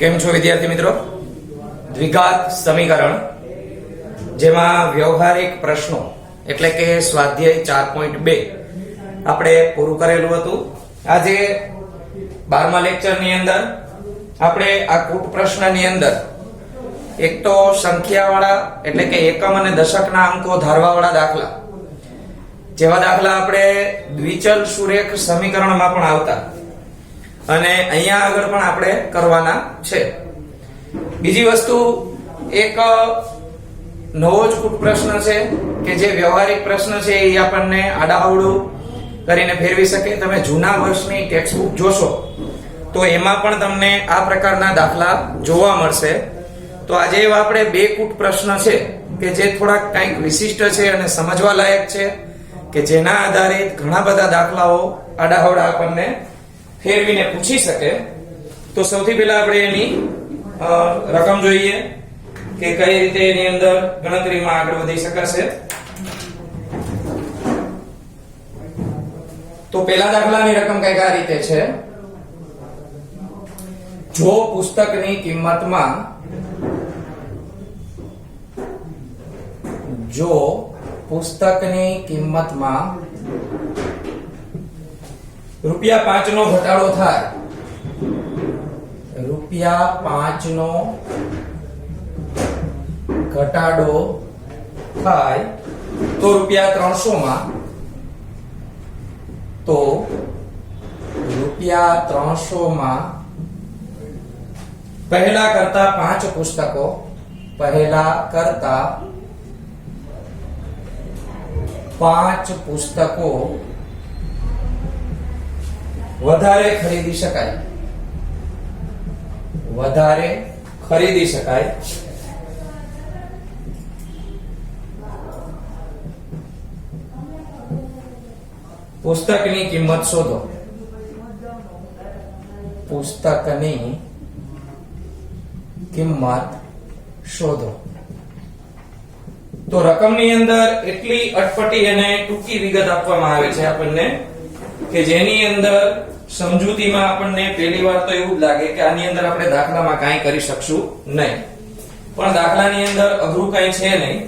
કેમ છો વિદ્યાર્થી મિત્રો? દ્વિઘાત સમીકરણ જેમાં વ્યવહારિક પ્રશ્નો એટલે કે સ્વાધ્યાય 4.2 આપણે પૂરું કરેલું હતું. આજે 12મા લેક્ચરની અંદર આપણે આ કૂટ પ્રશ્નની અંદર એક તો સંખ્યાવાળા એટલે કે એકમ અને દશકના અંકો ધારવાવાળા દાખલા, જેવા દાખલા આપણે દ્વિચલ સુરેખ સમીકરણમાં પણ આવતા અને અહીંયા આગળ પણ આપણે કરવાના છે. બીજી વસ્તુ એક નવો જ કૂટ પ્રશ્ન છે કે જે વ્યવહારિક પ્રશ્ન છે એ આપણને આડાઅવળું કરીને ફેરવી શકે. તમે જૂના વર્ષની ટેક્સ્ટબુક જોશો તો એમાં પણ તમને આ પ્રકારના દાખલા જોવા મળશે. તો આજે એવા આપણે બે કૂટ પ્રશ્ન છે કે જે થોડાક કંઈક વિશિષ્ટ છે અને સમજવા લાયક છે કે જેના આધારિત ઘણા બધા દાખલાઓ આડાઅવળા આપણને ફેરવીને પૂછી શકે. તો સૌથી પહેલા આપણે એની રકમ જોઈએ કે કઈ રીતે એની અંદર ગણતરીમાં આગળ વધી શકાશે. તો પહેલા દાખલાની રકમ કઈક આ રીતે છે. જો પુસ્તકની કિંમતમાં ₹5 નો ઘટાડો થાય, ₹5 નો ઘટાડો થાય તો ₹300 માં પહેલા કરતા 5 પુસ્તકો વધારે ખરીદી શકાય. પુસ્તકની કિંમત શોધો. તો રકમની અંદર એટલી અટપટી અને ટૂંકી વિગત આપવામાં આવે છે આપણને કે જેની અંદર સમજૂતીમાં આપણને પહેલી વાર તો એવું જ લાગે કે આની અંદર આપણે દાખલામાં કાંઈ કરી શકશું નહીં. પણ દાખલાની અંદર અઘરું કાંઈ છે નહીં.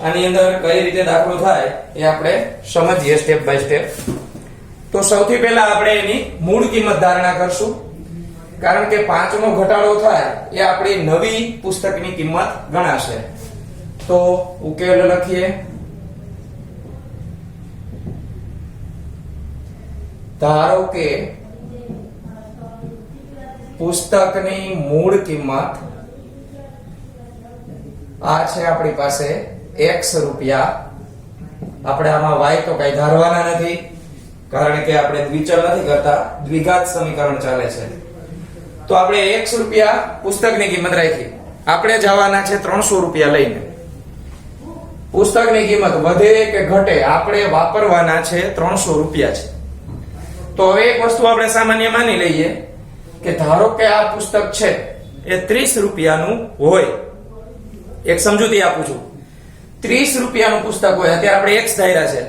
આની અંદર કઈ રીતે દાખલો થાય એ આપણે સમજીએ સ્ટેપ બાય સ્ટેપ. તો સૌથી પહેલા આપણે એની મૂળ કિંમત ધારણા કરશું, કારણ કે 5 નો ઘટાડો થાય એ આપણી નવી પુસ્તકની કિંમત ગણાશે. તો ઉકેલ લખીએ. ધારો કે પુસ્તકની મૂળ કિંમત આ છે આપણી પાસે X રૂપિયા. આપણે આમાં Y તો કઈ ધારવાના નથી, કારણ કે આપણે દ્વિચલ નથી કરતા, દ્વિઘાત સમીકરણ ચાલે છે. તો આપણે X રૂપિયા પુસ્તકની કિંમત રાખી. આપણે જવાના છે ₹300 લઈને. પુસ્તકની કિંમત વધે કે ઘટે આપણે વાપરવાના છે ₹300 છે. તો હવે એક વસ્તુ આપણે સામાન્ય માની લઈએ કે ધારો કે આ પુસ્તક છે એ ₹30 નું હોય. એક સમજૂતી આપું છું. ₹30 નું પુસ્તક હોય, અત્યારે આપણે X ધાર્યા છે,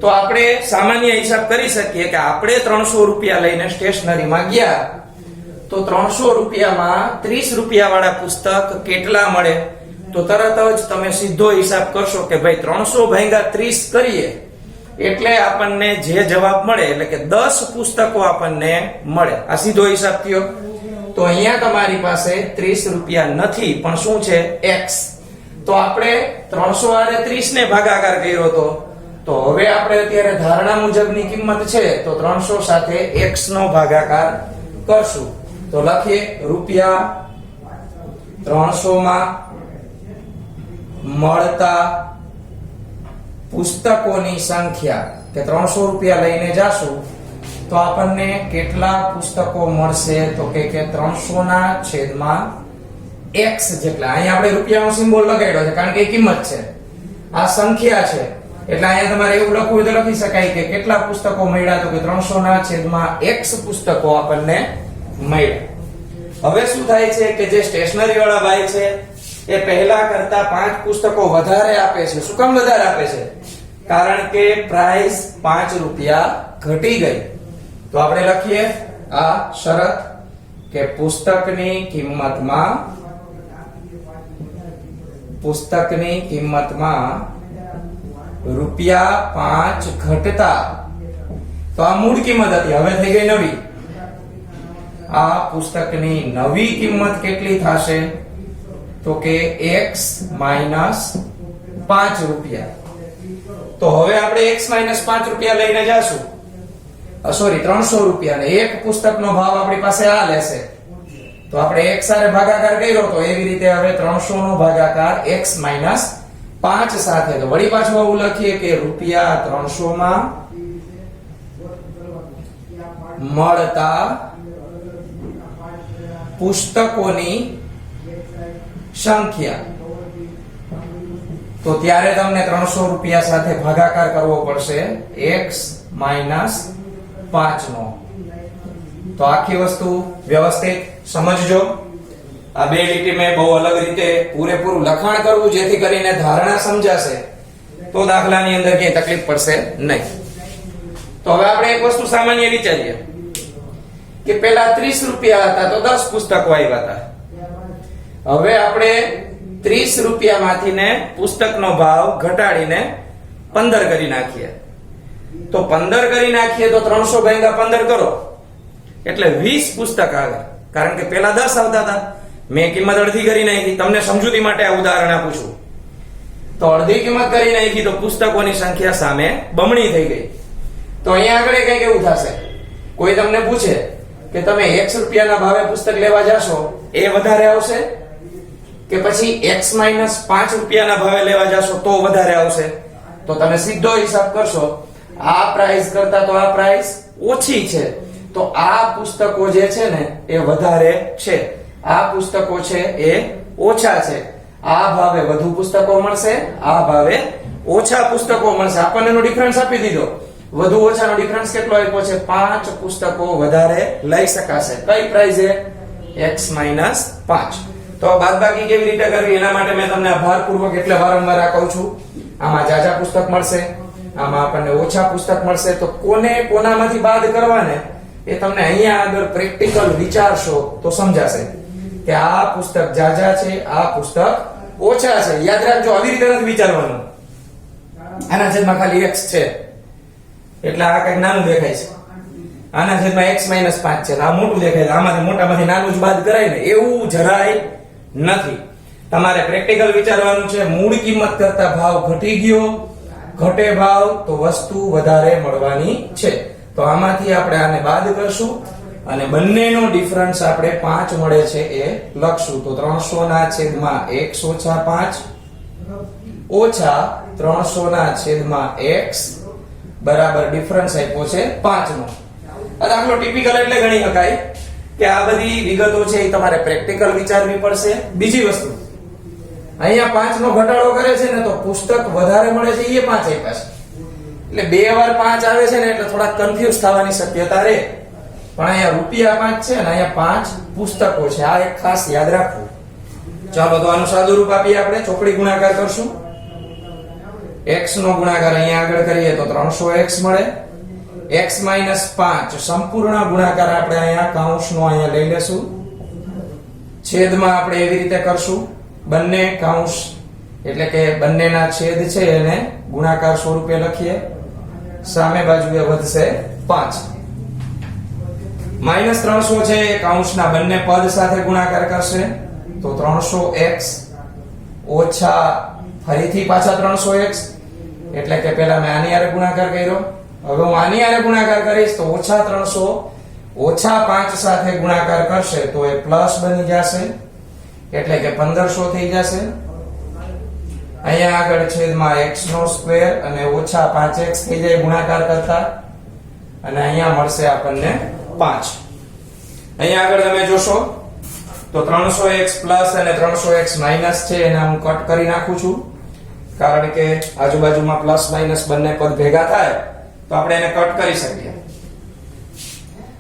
તો આપણે સામાન્ય હિસાબ કરી શકીએ કે આપણે ₹300 લઈને સ્ટેશનરીમાં ગયા તો ₹300 માં ₹30 વાળા પુસ્તક કેટલા મળે. તો તરત જ તમે સીધો હિસાબ કરશો કે ભાઈ 300 ભાગ્યા 30 કરીએ એટલે આપણને જે જવાબ મળે એટલે કે 10 પુસ્તકો આપણને મળે. આ સીધો હિસાબ થયો. તો અહીંયા તમારી પાસે ₹30 નથી, પણ શું છે? X. તો આપણે 300 આરે 30 ને ભાગાકાર કર્યો હતો. તો હવે આપણે અત્યારે ધારણા મુજબની કિંમત છે તો 300 સાથે X નો ભાગાકાર કરશું. તો લખીએ ₹300 માં મળતા પુસ્તકોની સંખ્યા કે ₹300 લઈને જાશું તો આપણને કેટલા પુસ્તકો મળશે? તો કે 300 ના છેદમાં X જેટલા. અહીંયા આપણે રૂપિયાનો સિમ્બોલ લગાડ્યો છે કારણ કે એ કિંમત છે, આ સંખ્યા છે, એટલે અહીંયા તમારે એવું લખવું હોય તો લખી શકાય કે કેટલા પુસ્તકો મળ્યા. તો કે 300 ના છેદમાં X પુસ્તકો આપણને મળ્યા. હવે શું થાય છે કે જે સ્ટેશનરી વાળા ભાઈ છે એ પહેલા કરતા 5 પુસ્તકો વધારે આપે છે. શું કામ વધારે આપે છે? કારણ કે પ્રાઇસ ₹5 ઘટી ગઈ. તો આપણે લખીએ આ શરત કે પુસ્તકની કિંમતમાં ₹5 ઘટતા, તો આ મૂળ કિંમત હતી, હવે થઈ ગઈ નવી. આ પુસ્તકની નવી કિંમત કેટલી થશે? તો કે x - 5 રૂપિયા. તો હવે આપણે x - 5 રૂપિયા લઈને જાશું, સોરી 300 રૂપિયા, ને એક પુસ્તકનો ભાવ આપણી પાસે આ લેશે, તો આપણે x સાથે ભાગાકાર કર્યો, તો એવી રીતે હવે 300 નો ભાગાકાર x - 5 સાથે. તો વળી પાછું આવું લખીએ કે ₹300 માં મળતા પુસ્તકોની સંખ્યા. તો ત્યારે તમને 300 રૂપિયા સાથે ભાગાકાર કરવો પડશે x - 5 નો. તો આખી વસ્તુ વ્યવસ્થિત સમજજો. આ બે લીટી મેં બહુ અલગ રીતે પૂરેપૂરું લખાણ કરવું, જેથી કરીને ધારણા સમજાશે, તો દાખલાની અંદર ક્યાંય તકલીફ પડશે નહીં. તો હવે આપણે એક વસ્તુ સામાન્ય વિચારીએ કે પેલા 30 રૂપિયા હતા તો 10 પુસ્તકો આવ્યા હતા. હવે આપણે 30 રૂપિયામાંથી ને પુસ્તકનો ભાવ ઘટાડીને 15 કરી નાખીએ. તો 15 કરી નાખીએ તો 300 ભાગ્યા 15 કરો એટલે 20 પુસ્તક આવે, કારણ કે પેલા 10 આવતા હતા. મેં કિંમત અડધી કરી નાખી, તમને સમજૂતી માટે આ ઉદાહરણ આપું છું. તો અડધી કિંમત કરી નાખી તો પુસ્તકોની સંખ્યા સામે બમણી થઈ ગઈ. તો અહીંયા આગળ કઈક એવું થશે, કોઈ તમને પૂછે કે તમે x રૂપિયાના ભાવે પુસ્તક લેવા જાશો, એ વધારે આવશે કે પછી x - 5 રૂપિયાના ભાવે લેવા જાશો તો વધારે આવશે? તો તમે સીધો હિસાબ કરશો, આ પ્રાઇસ કરતા તો આ પ્રાઇસ ઓછી છે, તો આ પુસ્તકો જે છે ને એ વધારે છે, આ પુસ્તકો છે એ ઓછા છે. આ ભાવે વધુ પુસ્તકો મળશે, આ ભાવે ઓછા પુસ્તકો મળશે. આપણને એનો ડિફરન્સ આપી દીધો, વધુ ઓછાનો ડિફરન્સ કેટલો આપ્યો છે? 5 પુસ્તકો વધારે લઈ શકાશે. કઈ પ્રાઇસે? x - 5. તો બાદબાકી કેવી રીતે કરવી એના માટે મેં તમને ભારપૂર્વક એટલે વારંવાર આ કહું છું. આમાં જાજા પુસ્તક મળશે, આમાં આપણને ઓછા પુસ્તક મળશે, તો કોને કોનામાંથી બાદ કરવાને એ તમને અહીંયા આગળ પ્રેક્ટિકલ વિચારશો તો સમજાશે કે આ પુસ્તક જાજા છે, આ પુસ્તક ઓછા છે. યાદ રાખજો, આવી રીતે નથી વિચારવાનું. આના છેદમાં ખાલી x છે એટલે આ કંઈક નાનું દેખાય છે, આના છેદમાં x - 5 છે, આ મોટું દેખાય છે, આમાંથી મોટામાંથી નાનું જ બાદ કરાય ને, એવું જરાય નથી. તમારે પ્રેક્ટિકલ વિચારવાનું છે. મૂળ કિંમત કરતા ભાવ ઘટી ગયો, ઘટે ભાવ તો વસ્તુ વધારે મળવાની છે. તો આમાંથી આપણે આને બાદ કરશું અને બંનેનો ડિફરન્સ આપણે 5 મળે છે એ લખશું. તો 300 ના છેદમાં x - 5 ઓછા 300 ના છેદમાં x બરાબર ડિફરન્સ આપ્યો છે 5 નો. આ દાખલો ટિપિકલ એટલે ગણી શકાય કે આ બધી વિગતો છે એ તમારે પ્રેક્ટિકલ વિચારવી પડશે. બીજી વસ્તુ, અહીંયા 5 નો ઘટાડો કરે છે ને તો પુસ્તક વધારે મળે છે, એ 5 આપ્યા છે, એટલે બે વાર 5 આવે છે ને એટલે થોડા કન્ફ્યુઝ થવાની શક્યતા રહે. પણ અહીંયા ₹5 છે ને અહીંયા 5 પુસ્તકો છે, આ એક ખાસ યાદ રાખવું. ચાલો તો આનું સાદું રૂપ આપીએ આપણે. ચોકડી ગુણાકાર કરશું, x નો ગુણાકાર અહીંયા આગળ કરીએ તો 300x મળે. x - 5 સંપૂર્ણ ગુણાકાર આપણે અહીંયા કૌંસનો અહીંયા લઈ લેશું, છેદમાં આપણે એવી રીતે કરશું, બંને કૌંસ એટલે કે બંનેના છેદ છે એને ગુણાકાર સ્વરૂપે લખીએ. સામે બાજુએ વધશે 5. -300 છે એ કૌંસના બંને પદ સાથે ગુણાકાર કરશે, તો 300x ઓછા ફરીથી પાછા 300x, એટલે કે પહેલા મેં આની હારે ગુણાકાર કર્યો, હવે હું આની હારે ગુણાકાર કરીશ તો ઓછા 300 ઓછા 5 સાથે ગુણાકાર કરશે તો એ પ્લસ બની જશે, એટલે કે 1500 થઈ જશે. અહીંયા આગળ છેદમાં x નો સ્ક્વેર અને ઓછા 5x થઈ જાય ગુણાકાર કરતા, અને અહીંયા મળશે આપણને 5. અહીંયા આગળ તમે જોશો તો 300x પ્લસ અને 300x માઇનસ છે એને હું કટ કરી નાખું છું, કારણ કે આજુબાજુમાં પ્લસ માઇનસ બંને પદ ભેગા થાય તો આપણે એને કટ કરી શકીએ.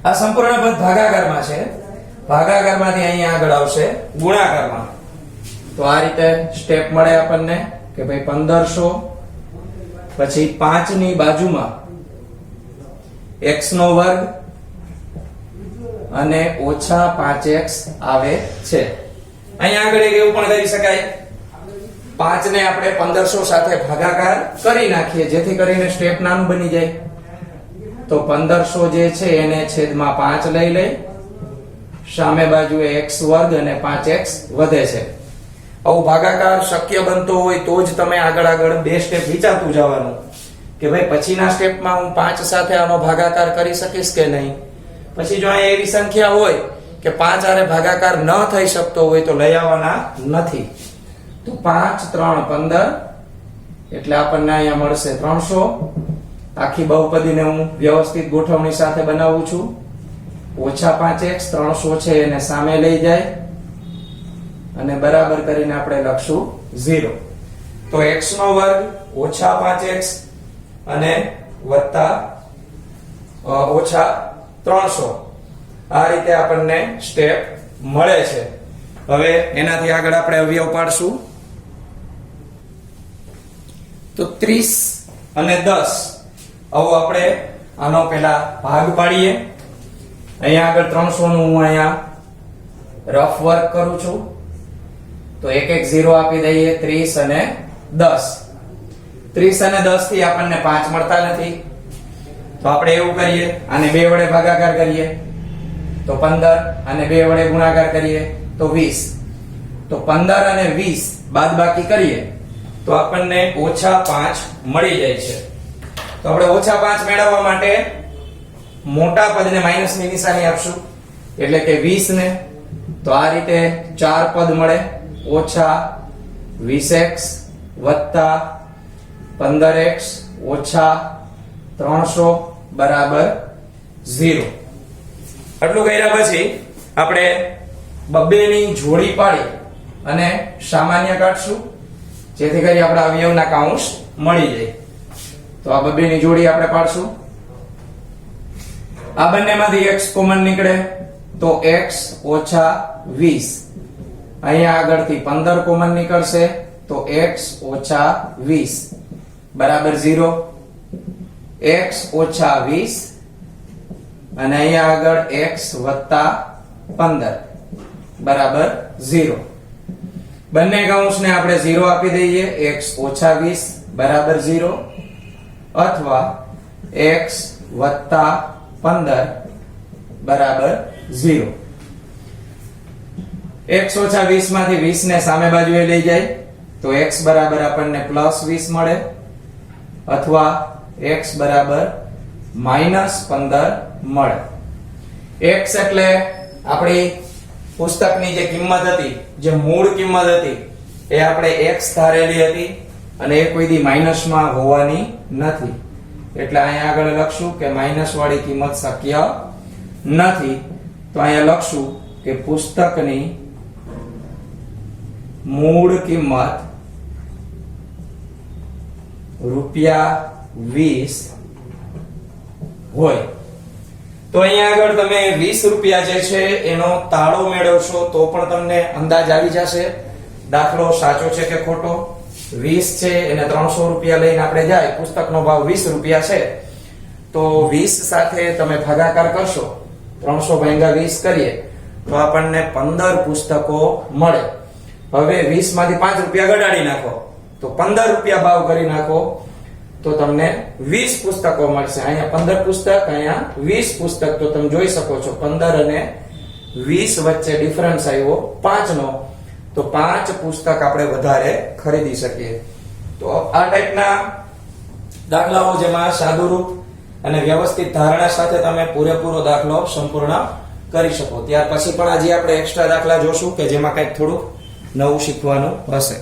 આ સંપૂર્ણ પદ ભાગાકારમાં છે, ભાગાકારમાંથી અહીંયા આગળ આવશે ગુણાકારમાં. તો આ રીતે સ્ટેપ મળે આપણને કે ભાઈ 1500 પછી 5 ની બાજુમાં x નો વર્ગ અને ઓછા 5x આવે છે. અહીંયા આગળ એક એવું પણ કરી શકાય, 5 ને આપણે 1500 સાથે ભાગાકાર કરી નાખીએ જેથી કરીને સ્ટેપ નાનું બની જાય. તો 1500 જે છે એને છેદમાં 5 લઈ લઈ, સામે બાજુએ x વર્ગ અને 5x વધે છે. આવું ભાગાકાર શક્ય બનતો હોય તો જ તમે આગળ બે સ્ટેપ વિચારતું જવાનું કે ભાઈ પછીના સ્ટેપમાં હું 5 સાથે આનો ભાગાકાર કરી શકીશ કે નહીં. પછી જો અહીંયા એવી સંખ્યા હોય કે 5 આરે ભાગાકાર ન થઈ શકતો હોય તો લઈ આવવાના નથી. તો 5 3 15 એટલે આપણને અહીંયા મળશે 300. આખી બહુપદીને હું વ્યવસ્થિત ગોઠવણી સાથે બનાવું છું. ઓછા 5x 300 છે એને સામે લઈ જાય અને બરાબર કરીને આપણે લખશું 0. તો x નો વર્ગ ઓછા 5x અને વત્તા ઓછા 300 આ રીતે આપણને સ્ટેપ મળે છે. હવે એનાથી આગળ આપણે અવયવ પાડશું. તો 30 અને 10 આવો આપણે આનો પહેલા ભાગ પાડીએ. અહીંયા આગળ 300 નું હું અહીંયા રફ વર્ક કરું છું. તો એક 0 આપી દઈએ. 30 અને 10. 30 અને 10 થી આપણને 5 મળતા નથી. તો આપણે એવું કરીએ, આને 2 વડે ભાગાકાર કરીએ તો 15 અને 2 વડે ગુણાકાર કરીએ તો 20. તો 15 અને 20 બાદબાકી કરીએ તો આપણને ઓછા 5 મળી જાય છે. તો આપણે ઓછા 5 મેળવવા માટે મોટા પદને માઈનસની નિશાની આપશું એટલે કે 20 ને. તો આ રીતે 4 પદ મળે. ઓછા 20x વત્તા 15x ઓછા 300 બરાબર 0. આટલું કર્યા પછી આપણે બબ્બેની જોડી પાડી અને સામાન્ય કાઢશું જેથી કરી આપણા અવયવના કાઉન્સ મળી જાય. તો આ બબ્બેની જોડી આપણે પાડશું. આ બંનેમાંથી x કોમન નીકળે તો x ઓછા 20. અહીંયા આગળથી 15 કોમન નીકળશે તો x ઓછા 20 બરાબર 0. x ઓછા 20 અને અહીંયા આગળ x વત્તા 15 બરાબર 0. બંને કૌંસને આપણે 0 આપી દઈએ. x ઓછા 20 બરાબર 0 અથવા x વત્તા 15 બરાબર 0. x ઓછા 20 માંથી 20 ને સામે બાજુએ લઈ જાય તો x બરાબર આપણને +20 મળે અથવા x બરાબર -15 મળે. x એટલે આપણી પુસ્તકની જે કિંમત હતી, જે મૂળ કિંમત હતી એ આપણે x ધારેલી હતી અને એ કોઈ દી માઈનસમાં હોવાની નથી. એટલે અહીંયા આગળ લખશું કે માઈનસ વાળી કિંમત શક્ય નથી. તો અહીંયા લખશું કે પુસ્તકની મૂળ કિંમત ₹20 હોય. તો અહીંયા આગળ તમે 20 રૂપિયા જે છે એનો તાળો મેળવશો તો પણ તમને અંદાજ આવી જશે દાખલો સાચો છે કે ખોટો. 20 છે એને 300 રૂપિયા લઈને આપણે જાય, પુસ્તકનો ભાવ 20 રૂપિયા છે તો 20 સાથે તમે ભાગાકાર કરશો, 300 ભાગ્યા 20 કરીએ તો આપણને 15 પુસ્તકો મળે. હવે 20 માંથી 5 રૂપિયા ઘટાડી નાખો તો 15 રૂપિયા ભાવ કરી નાખો તો તમને 20 પુસ્તકો મળશે. અહીંયા 15 પુસ્તક, અહીંયા 20 પુસ્તક. તો તમે જોઈ શકો છો 15 અને 20 વચ્ચે ડિફરન્સ આવ્યો 5 નો. તો 5 પુસ્તક આપણે વધારે ખરીદી શકીએ. તો આ ટાઈપના દાખલાઓ જેમાં સાદુરૂપ અને વ્યવસ્થિત ધારણા સાથે તમે પૂરેપૂરો દાખલો સંપૂર્ણ કરી શકો. ત્યાર પછી પણ આજે આપણે એક્સ્ટ્રા દાખલા જોશું કે જેમાં કંઈક થોડુંક નવું શીખવાનું હશે.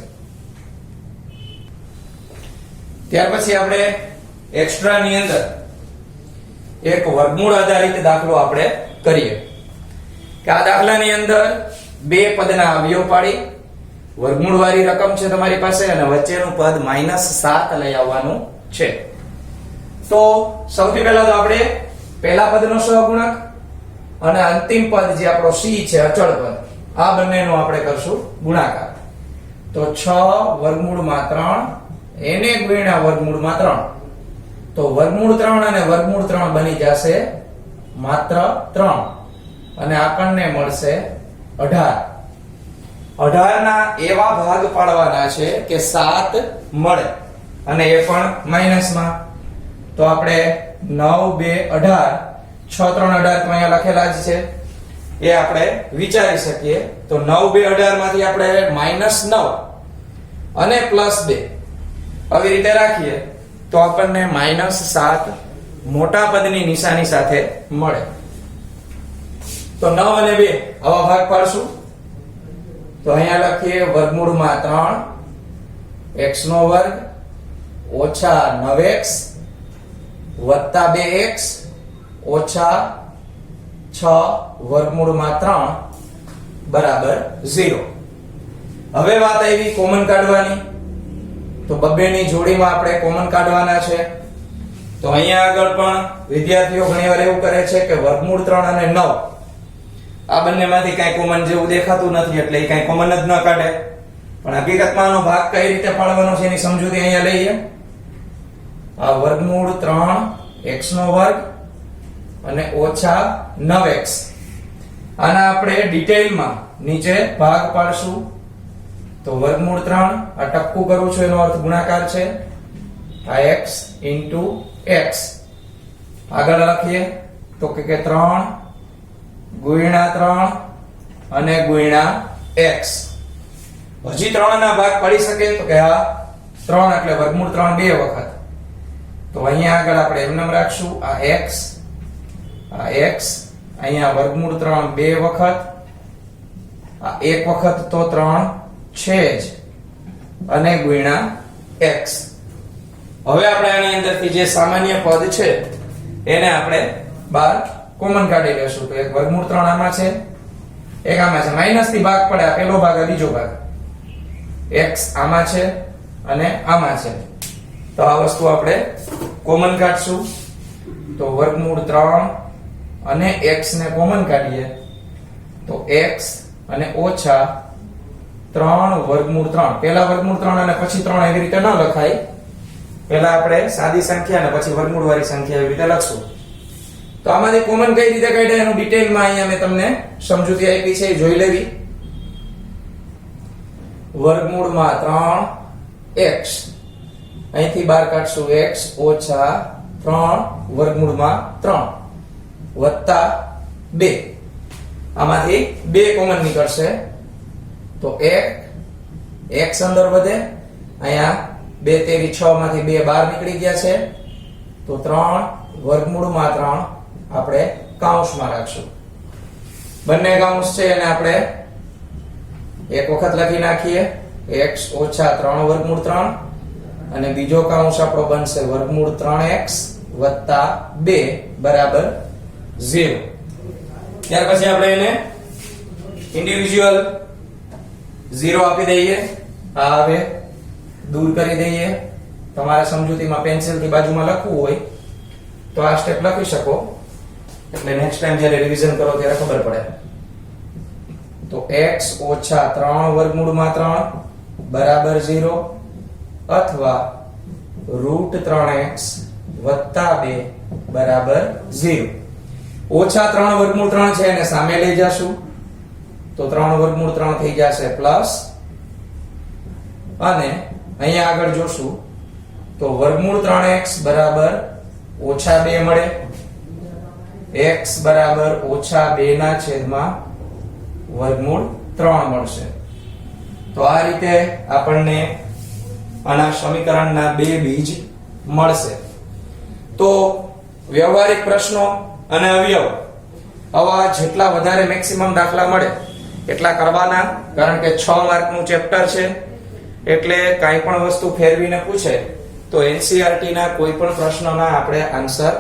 ત્યાર પછી આપણે એક્સ્ટ્રા ની અંદર એક વર્ગમૂળ આધારિત દાખલો આપણે કરીએ કે આ દાખલાની અંદર બે પદના અવયવ પાડી વર્ગમૂળ વાળી રકમ છે તમારી પાસે અને વચ્ચેનું પદ -7 લઈ આવવાનું છે. તો સૌથી પહેલા તો આપણે પહેલા પદનો સહગુણક અને અંતિમ પદ જે આપણો c છે અચળ પદ, આ બંનેનો આપણે કરશું ગુણાકાર. તો 6 વર્ગમૂળમાં 3 એને ગુણ્યા વર્ગમૂળમાં 3. તો વર્ગમૂળ 3 અને વર્ગમૂળ 3 બની જશે માત્ર 3 અને આપણને મળશે 18. 18 ના એવા ભાગ પાડવાના છે કે 7 મળે અને એ પણ માઈનસમાં. તો આપણે 9 2 18 6 3 18 તો અહીંયા લખેલા જ છે, એ આપણે વિચારી શકીએ. તો 9 2 18 માંથી આપણે -9 અને +2 આવી રીતે રાખીએ તો આપણને -7 મોટા પદની નિશાની સાથે મળે. તો 9 અને 2 આવા ભાગ પાડશું. તો અહીંયા લખીએ વર્ગમૂળમાં 3 x નો વર્ગ ઓછા 9x વત્તા 2x ઓછા 6 વર્ગમૂળમાં 3 બરાબર 0. હવે વાત આવી કોમન કાઢવાની. તો બબ્બેની જોડીમાં આપણે કોમન કાઢવાના છે. તો અહીંયા આગળ પણ વિદ્યાર્થીઓ ઘણીવાર એવું કરે છે કે વર્ગમૂળ 3 અને 9 આ બંનેમાંથી કાંઈ કોમન જેવું દેખાતું નથી એટલે એ કાંઈ કોમન જ ન કાઢે. પણ હકીકતમાં આનો ભાગ કઈ રીતે પાડવાનો છે એની સમજૂતી અહીંયા લઈએ. આ વર્ગમૂળ 3 x નો વર્ગ અને ઓછા 9x. આના આપણે ડિટેલમાં નીચે ભાગ પાડશું. તો વર્ગમૂળ 3 આ ટપકું કરું છું એનો અર્થ ગુણાકાર છે. આ x into x આગળ લખીએ તો કે 3 ગુણ્યા 3 અને ગુણ્યા x. હજી 3 ના ભાગ પડી શકે તો કે આ 3 એટલે વર્ગમૂળ 3 બે વખત. તો અહીંયા આગળ આપણે એમ નામ રાખશું. આ x અહીંયા વર્ગમૂળ 3 બે વખત, આ એક વખત તો 3 છે જ અને ગુણ્યા x. હવે આપણે આની અંદરથી જે સામાન્ય પદ છે એને આપણે બહાર કોમન કાઢી લેશું. તો એક વર્ગમૂળ 3 આમાં છે, એક આમાં છે. માઈનસ થી ભાગ પડે, આ પહેલો ભાગ આ બીજો ભાગ. x આમાં છે અને આમાં છે. તો આ વસ્તુ આપણે કોમન કાઢશું. તો વર્ગમૂળ 3 અને x ને કોમન કાઢીએ તો x અને ઓછા 3 વર્ગમૂળ 3. પહેલા વર્ગમૂળ 3 અને પછી 3 એવી રીતે ન લખાય. પહેલા આપણે સાદી સંખ્યા અને પછી વર્ગમૂળ વાળી સંખ્યા એવી રીતે લખશું. તો આમાંથી કોમન કઈ રીતે કાઢે એનું ડિટેલમાં અહીંયા મેં તમને સમજૂતી આપી છે, એ જોઈ લેવી. વર્ગમૂળમાં 3x અહીંથી બહાર કાઢશું x ઓછા 3 વર્ગમૂળમાં 3 વત્તા 2. આમાંથી 2 કોમન નીકળશે તો 1 x અંદર વધે. અહીંયા 2 તેરી 6 માંથી 2 બહાર નીકળી ગયા છે. તો 3 વર્ગમૂળમાં 3 આપણે કૌંસમાં રાખશું. બંને કૌંસ છે અને આપણે એક વખત લખી નાખીએ x ઓછા 3 વર્ગમૂળ 3 અને બીજો કૌંસ આપણો બનશે વર્ગમૂળ 3x વત્તા 2 બરાબર 0. ત્યાર પછી આપણે એને ઇન્ડિવિડ્યુઅલ 0 આપી દઈએ. આ હવે દૂર કરી દઈએ. તમારા સમજૂતીમાં પેન્સિલથી બાજુમાં લખવું હોય તો આ સ્ટેપ લખી શકો, એટલે નેક્સ્ટ ટાઈમ જ્યારે રિવિઝન કરો ત્યારે ખબર પડે. તો x ઓછા 3 વર્ગમૂળમાં 3 બરાબર 0 અથવા √3x વત્તા 2 બરાબર 0. ઓછા 3 વર્ગમૂળ 3 છે એને સામે લઈ જશું તો 3 વર્ગમૂળ 3 થઈ જશે પ્લસ, અને અહીંયા આગળ જોશું તો વર્ગમૂળ 3x બરાબર ઓછા 2 મળે. x બરાબર ઓછા 2 ના છેદમાં વર્ગમૂળ 3 મળશે. તો આ રીતે આપણને આના સમીકરણના 2 બીજ મળશે. તો વ્યવહારિક પ્રશ્નો અને અવયવ આવા જેટલા વધારે મેક્સિમમ દાખલા મળે એટલા કરવાના, કારણ કે 6 માર્કનું ચેપ્ટર છે એટલે કાંઈ પણ વસ્તુ ફેરવીને પૂછે તો NCERT ના કોઈ પણ પ્રશ્નના આપણે આન્સર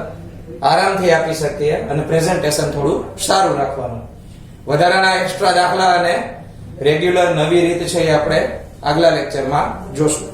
આરામથી આપી શકીએ અને પ્રેઝન્ટેશન થોડું સારું રાખવાનું. વધારાના એક્સ્ટ્રા દાખલા અને રેગ્યુલર નવી રીત છે એ આપણે આગલા લેક્ચરમાં જોશું.